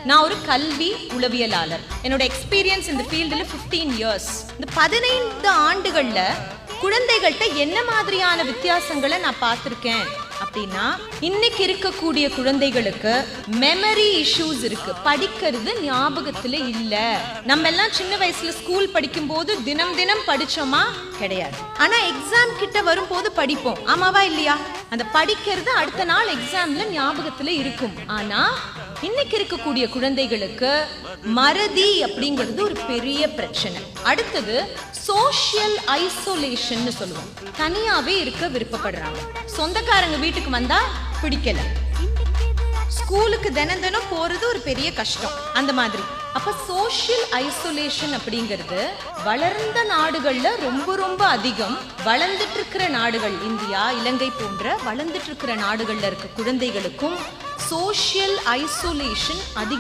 நான் ஒரு கல்வி உளவியலாளர். என்னோட எக்ஸ்பீரியன்ஸ் இந்த ஃபீல்டில் 15 இயர்ஸ். இந்த 15 ஆண்டுகள்ல குழந்தைகள்கிட்ட என்ன மாதிரியான வித்தியாசங்களை நான் பார்த்துருக்கேன் அப்படின்னா, இன்னைக்கு இருக்கக்கூடிய குழந்தைகளுக்கு மெமரி இஷ்யூஸ் இருக்கு. படிக்கிறது ஞாபகத்துல இல்ல. நம்ம எல்லாம் சின்ன வயசுல ஸ்கூல் படிக்கும் போது தினம் தினம் படிச்சோமா? கிடையாது. ஆனா எக்ஸாம் கிட்ட வரும்போது படிப்போம். ஆமாவா இல்லையா? அந்த படிக்கிறது அடுத்த நாள் எக்ஸாம்ல ஞாபகத்துல இருக்கும். ஆனா இன்னைக்கு இருக்கக்கூடிய குழந்தைகளுக்கு மறதி அப்படிங்கிறது ஒரு பெரிய பிரச்சனை. அடுத்தது சோஷியல் ஐசோலேஷன் சொல்லுவோம். தனியாவே இருக்க விருப்பப்படுறாங்க. சொந்தக்காரங்க வீட்டுக்கு வந்தா பிடிக்கல. ஸ்கூலுக்கு தினம் தினம் போறது ஒரு பெரிய கஷ்டம். அந்த மாதிரி. அப்ப சோஷியல் ஐசோலேஷன் அப்படிங்கிறது வளர்ந்த நாடுகள்ல ரொம்ப ரொம்ப அதிகம். வளர்ந்துட்டு இருக்கிற நாடுகள், இந்தியா, இலங்கை போன்ற வளர்ந்துட்டு இருக்கிற நாடுகள்ல இருக்க குழந்தைகளுக்கும் சோஷியல் ஐசோலேஷன் அதிகம்.